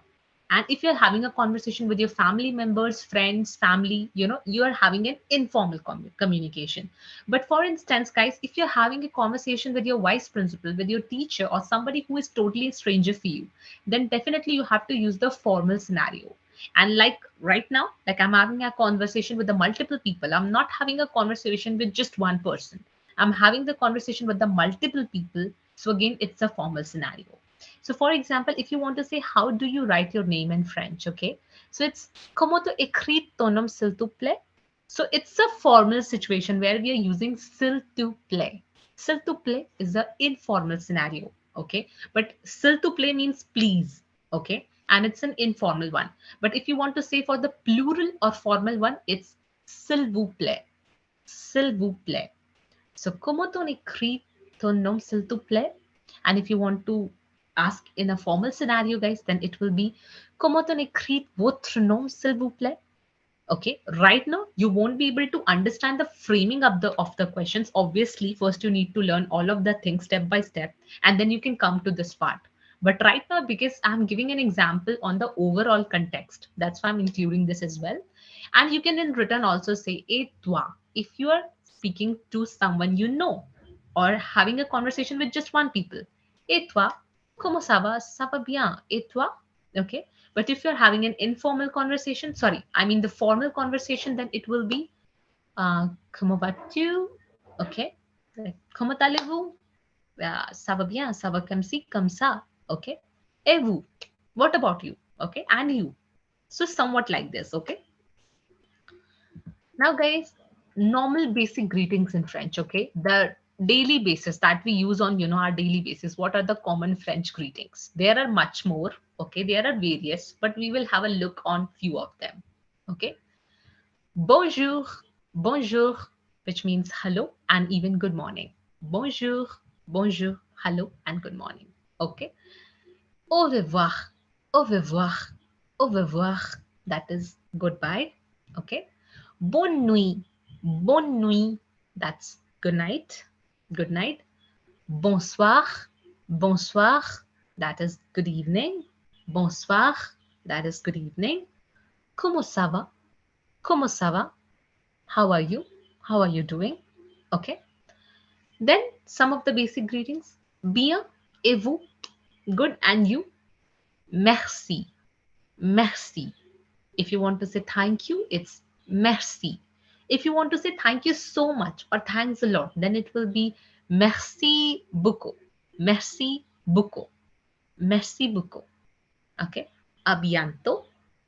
[SPEAKER 1] And if you're having a conversation with your family members, friends, family, you are having an informal communication. But for instance, guys, if you're having a conversation with your vice principal, with your teacher, or somebody who is totally a stranger for you, then definitely you have to use the formal scenario. And like right now, like I'm having a conversation with the multiple people. I'm not having a conversation with just one person. I'm having the conversation with the multiple people. So again, it's a formal scenario. So for example, if you want to say, how do you write your name in French? Okay. So it's comment tu écris ton nom, s'il te plaît? So it's a formal situation where we are using s'il te plaît. S'il te plaît is an informal scenario. Okay. But s'il te plaît means please. Okay. And it's an informal one. But if you want to say for the plural or formal one, it's s'il vous plaît. S'il vous plaît. So comment on écrit ton nom, s'il te plaît? And if you want to ask in a formal scenario, guys, then it will be comment on écrit votre nom, s'il vous plaît? Okay, right now you won't be able to understand the framing of the questions. Obviously, first you need to learn all of the things step by step, and then you can come to this part. But right now, because I'm giving an example on the overall context, that's why I'm including this as well. And you can in return also say et toi if you are speaking to someone you know, or having a conversation with just one people. Et toi, comment ça va? Ça va bien. Et toi? Okay. But if you're having an informal conversation, sorry, I mean the formal conversation, then it will be comment vas-tu? Okay. Like, comment allez-vous? Ça va bien, ça va comme ci, comme ça. Okay. Et vous? What about you? Okay. And you? So somewhat like this. Okay. Now, guys, normal basic greetings in French. Okay. The daily basis that we use on, our daily basis. What are the common French greetings? There are much more. Okay. There are various, but we will have a look on few of them. Okay. Bonjour, bonjour, which means hello and even good morning. Bonjour, bonjour, hello and good morning. Okay. Au revoir, au revoir, au revoir. That is goodbye. Okay. Bonne nuit, bonne nuit. That's good night, good night. Bonsoir, bonsoir. That is good evening. Bonsoir. That is good evening. Comment ça va? Comment ça va? How are you? How are you doing? Okay. Then some of the basic greetings. Bien, et vous? Good, and you? Merci. Merci. If you want to say thank you, it's merci. If you want to say thank you so much or thanks a lot, then it will be merci beaucoup. Merci beaucoup. Merci beaucoup. Okay. A bientôt.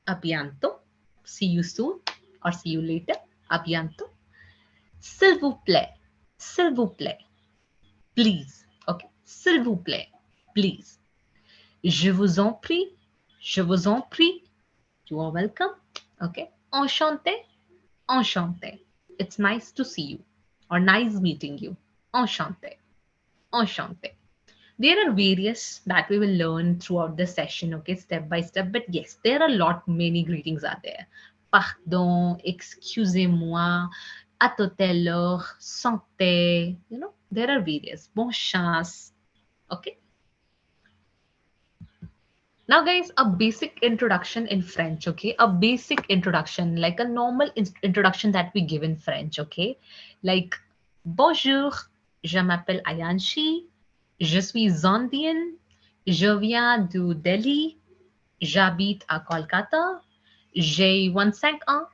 [SPEAKER 1] A bientôt. See you soon or see you later. A bientôt. S'il vous plaît. S'il vous plaît. Please. Okay. S'il vous plaît. Please. Je vous en prie. Je vous en prie. You are welcome. Okay. Enchanté. Enchanté. It's nice to see you or nice meeting you. Enchanté. Enchanté. There are various that we will learn throughout the session, okay, step by step. But yes, there are many greetings are there. Pardon, excusez-moi, à tout à l'heure, santé, there are various. Bonne chance, okay. Now, guys, a basic introduction in French, okay? A basic introduction, like a normal introduction that we give in French, okay? Like, bonjour, je m'appelle Ayanshi, je suis Zandienne, je viens du Delhi, j'habite à Kolkata, j'ai 25 ans.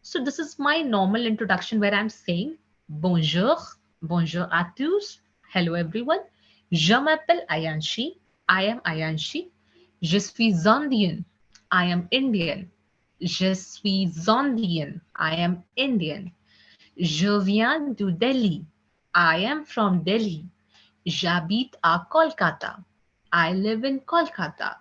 [SPEAKER 1] So this is my normal introduction where I'm saying bonjour, bonjour à tous, hello everyone. Je m'appelle Ayanshi, I am Ayanshi. Je suis Zandian, I am Indian. Je suis Zandian, I am Indian. Je viens du Delhi, I am from Delhi. J'habite à Kolkata, I live in Kolkata.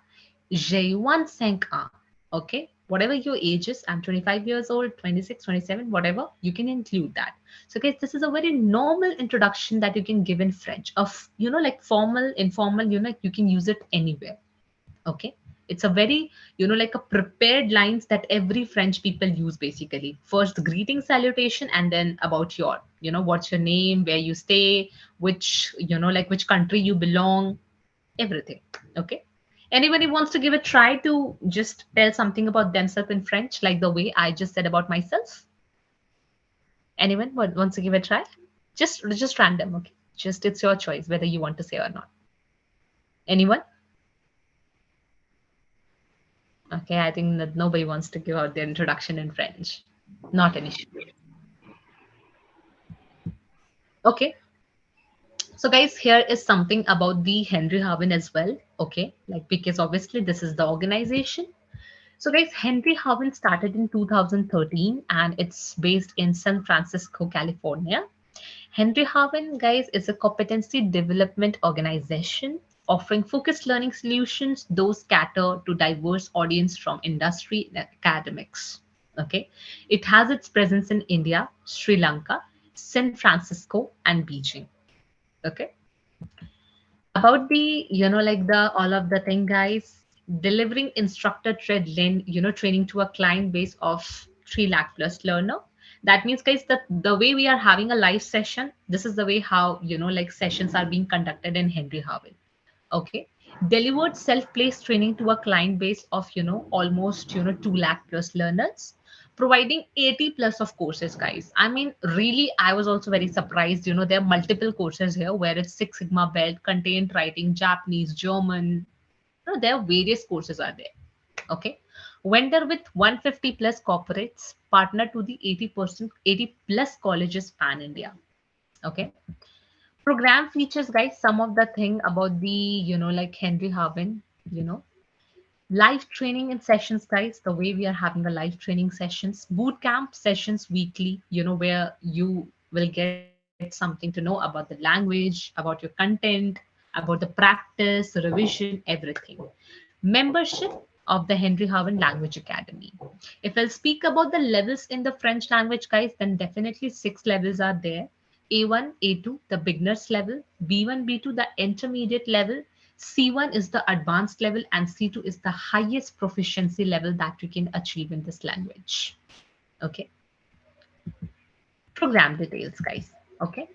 [SPEAKER 1] J'ai 25 ans. Okay, whatever your age is, I'm 25 years old, 26, 27, whatever, you can include that. So guys, this is a very normal introduction that you can give in French of, like formal, informal, you can use it anywhere. Okay, it's a very, like a prepared lines that every French people use basically. First greeting salutation, and then about your, what's your name, where you stay, which, like which country you belong, everything. Okay, anybody wants to give a try to just tell something about themselves in French, like the way I just said about myself? Anyone wants to give a try? Just random. Okay, just it's your choice whether you want to say or not. Anyone? Okay, I think that nobody wants to give out their introduction in French. Not an issue. Okay. So guys, here is something about the Henry Harvin as well. Okay, like because obviously this is the organization. So guys, Henry Harvin started in 2013 and it's based in San Francisco, California. Henry Harvin, guys, is a competency development organization offering focused learning solutions, those cater to diverse audience from industry and academics. Okay, it has its presence in India, Sri Lanka, San Francisco, and Beijing. Okay, about the, like the all of the thing, guys, delivering instructor training to a client base of 3 lakh plus learner. That means, guys, that the way we are having a live session, this is the way how, like sessions are being conducted in Henry Harvin. Okay, delivered self-paced training to a client base of, almost, 2 lakh plus learners, providing 80 plus of courses, guys. I mean, really, I was also very surprised. There are multiple courses here where it's Six Sigma belt, content writing, Japanese, German. There are various courses are there. Okay, vendor with 150 plus corporates, partner to the 80 plus colleges pan India. Okay, program features, guys, some of the thing about the, like Henry Harvin, live training and sessions, guys, the way we are having a live training sessions, boot camp sessions weekly, where you will get something to know about the language, about your content, about the practice, revision, everything. Membership of the Henry Harvin Language Academy. If I'll speak about the levels in the French language, guys, then definitely 6 levels are there. A1, A2, the beginners level, B1, B2, the intermediate level, C1 is the advanced level, and C2 is the highest proficiency level that you can achieve in this language. Okay. Program details, guys. Okay.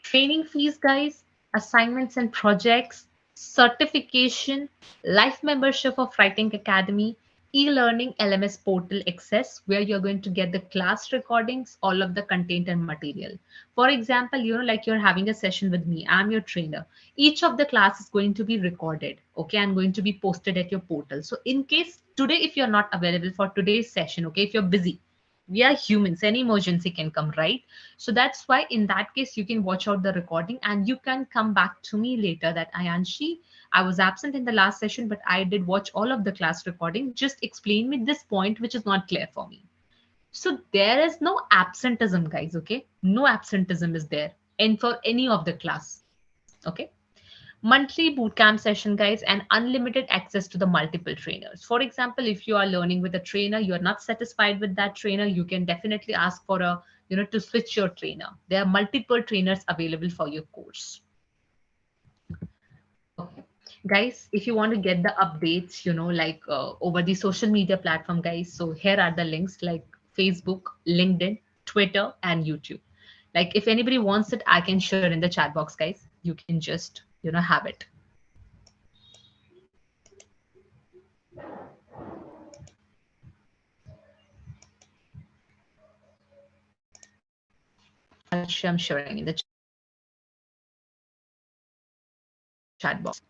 [SPEAKER 1] Training fees, guys, assignments and projects, certification, life membership of Writing Academy, e-learning LMS portal access, where you're going to get the class recordings, all of the content and material. For example, like you're having a session with me, I'm your trainer. Each of the class is going to be recorded. Okay, I'm going to be posted at your portal. So in case today, if you're not available for today's session, okay, if you're busy, we are humans, any emergency can come, right? So that's why in that case, you can watch out the recording and you can come back to me later that Ayanshi, I was absent in the last session, but I did watch all of the class recording. Just explain me this point, which is not clear for me. So there is no absenteeism, guys. Okay, no absenteeism is there and for any of the class. Okay. Monthly bootcamp session, guys, and unlimited access to the multiple trainers. For example, if you are learning with a trainer, you are not satisfied with that trainer, you can definitely ask for a, to switch your trainer. There are multiple trainers available for your course. Okay. Guys, if you want to get the updates, like over the social media platform, guys, so here are the links like Facebook, LinkedIn, Twitter, and YouTube. Like if anybody wants it, I can share in the chat box, guys. You can just, have it. I'm sharing in the chat box.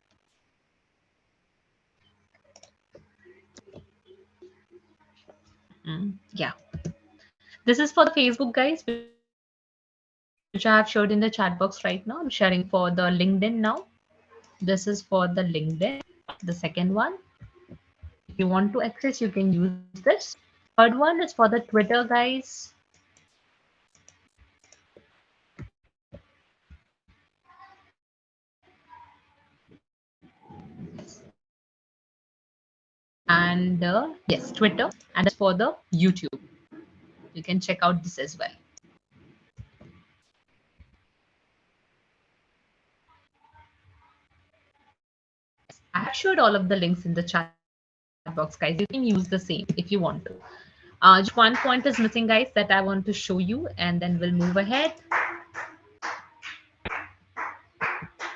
[SPEAKER 1] Yeah. This is for the Facebook, guys, which I have shared in the chat box right now. I'm sharing for the LinkedIn now. This is for the LinkedIn, the second one. If you want to access, you can use this. Third one is for the Twitter, guys. And yes, Twitter, and for the YouTube. You can check out this as well. I have shared all of the links in the chat box, guys. You can use the same if you want to. Just one point is missing, guys, that I want to show you, and then we'll move ahead.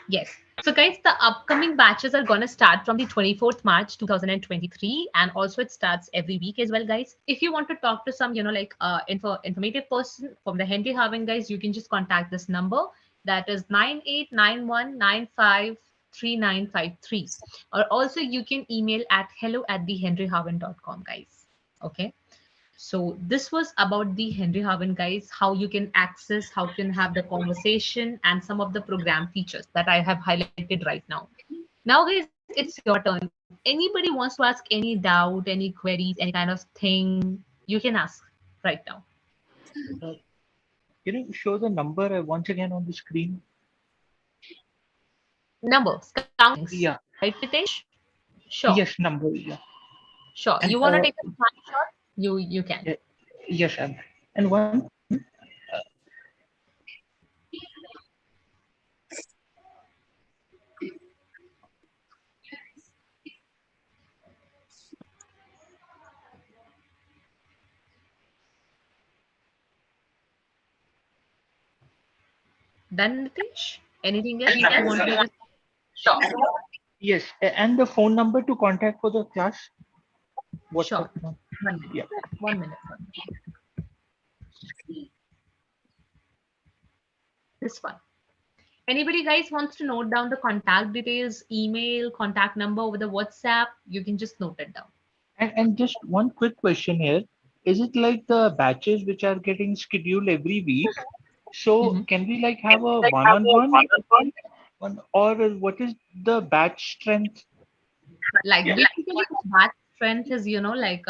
[SPEAKER 1] Yes. So guys, the upcoming batches are going to start from the 24th March 2023, and also it starts every week as well, guys. If you want to talk to some, like informative person from the Henry Haven, guys, you can just contact this number. That is 9891953953. Or also you can email at hello@thehenryhaven.com, guys. Okay. So this was about the Henry Haven, guys, how you can access, how you can have the conversation, and some of the program features that I have highlighted right now. Now, guys, it's your turn. Anybody wants to ask any doubt, any queries, any kind of thing, you can ask right now.
[SPEAKER 3] Can you show the number once again on the screen?
[SPEAKER 1] Numbers, counts.
[SPEAKER 3] Yeah.
[SPEAKER 1] Right, Pritesh? Sure.
[SPEAKER 3] Yes, number. Yeah.
[SPEAKER 1] Sure.
[SPEAKER 3] And,
[SPEAKER 1] you want to take a snapshot? You can.
[SPEAKER 3] Yes, and one.
[SPEAKER 1] Done, Nitish? Anything else you want to? Sure.
[SPEAKER 3] Yes, and the phone number to contact for the class.
[SPEAKER 1] Sure. 1 minute.
[SPEAKER 3] Yeah.
[SPEAKER 1] 1 minute. This one. Anybody, guys, wants to note down the contact details, email, contact number over the WhatsApp? You can just note it down.
[SPEAKER 3] And just one quick question here. Is it like the batches which are getting scheduled every week? So can we like have a one-on-one, or what is the batch strength?
[SPEAKER 1] Like basically batch strength is, like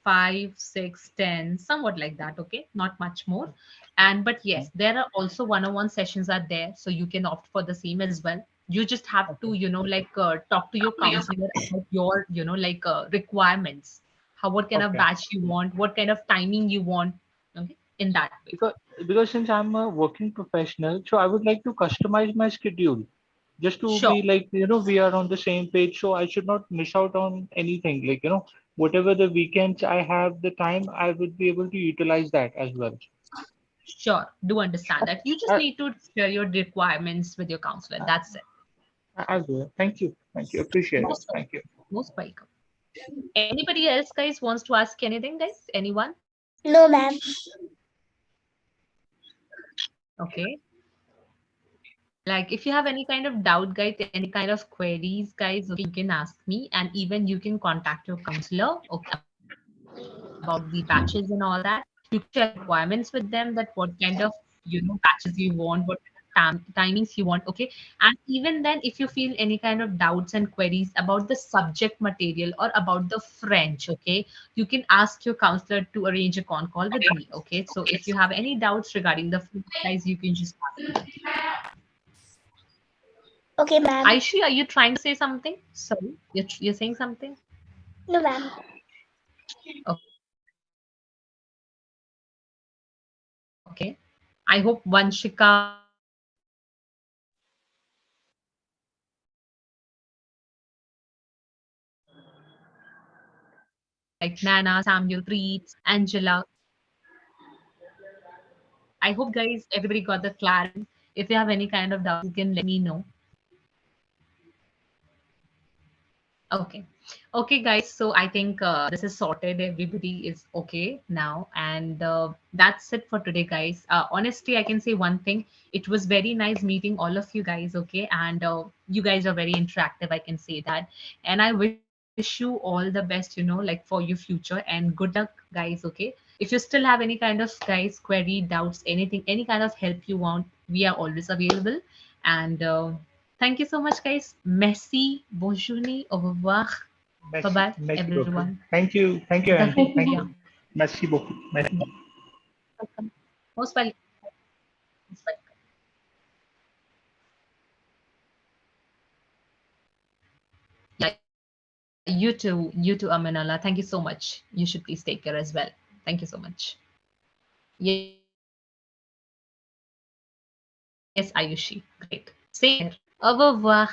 [SPEAKER 1] 5, 6, 10, somewhat like that. Okay, not much more. And but yes, there are also one-on-one sessions are there, so you can opt for the same as well. You just have to, talk to your counselor about your, requirements. What kind of batch you want, what kind of timing you want. Okay, in that way.
[SPEAKER 3] Because since I'm a working professional, so I would like to customize my schedule just to be like, we are on the same page. So I should not miss out on anything. Like, whatever the weekends I have the time, I would be able to utilize that as well.
[SPEAKER 1] Sure, do understand that. You just need to share your requirements with your counselor. That's it.
[SPEAKER 3] I will. Thank you. Appreciate it. Thank you.
[SPEAKER 1] Most welcome. Anybody else, guys, wants to ask anything, guys? Anyone?
[SPEAKER 8] No, ma'am.
[SPEAKER 1] Okay. Like if you have any kind of doubt, guys, any kind of queries, guys, okay, you can ask me, and even you can contact your counselor, okay, about the batches and all that. You check requirements with them, that what kind of batches you want, what timings you want. Okay. And even then, if you feel any kind of doubts and queries about the subject material or about the French, okay, you can ask your counselor to arrange a con call with me. Okay. So if you have any doubts regarding the French, guys, you can just ask me.
[SPEAKER 8] Okay, ma'am.
[SPEAKER 1] Aishi, are you trying to say something? Sorry, you're saying something?
[SPEAKER 8] No, ma'am.
[SPEAKER 1] Okay. I hope Vanshika like Nana, Samuel, Preet, Angela. I hope, guys, everybody got the clarity. If you have any kind of doubt, you can let me know. Okay. Okay, guys. So I think this is sorted. Everybody is okay now, and that's it for today, guys. Honestly, I can say one thing. It was very nice meeting all of you guys. Okay, and you guys are very interactive. I can say that, and I wish you all the best. Like for your future, and good luck, guys. Okay. If you still have any kind of guys query, doubts, anything, any kind of help you want, we are always available. And thank you so much, guys. Merci, bonjour, au revoir. Bye
[SPEAKER 3] Merci,
[SPEAKER 1] bye,
[SPEAKER 3] merci beaucoup.
[SPEAKER 1] everyone.
[SPEAKER 3] Thank you, Auntie. Thank
[SPEAKER 1] Yeah.
[SPEAKER 3] you. Merci beaucoup. Merci.
[SPEAKER 1] Welcome. Most welcome. Most welcome. Yeah, you too, Aminala. Thank you so much. You should please take care as well. Thank you so much. Yes, Ayushi. Great. Same here. Au revoir.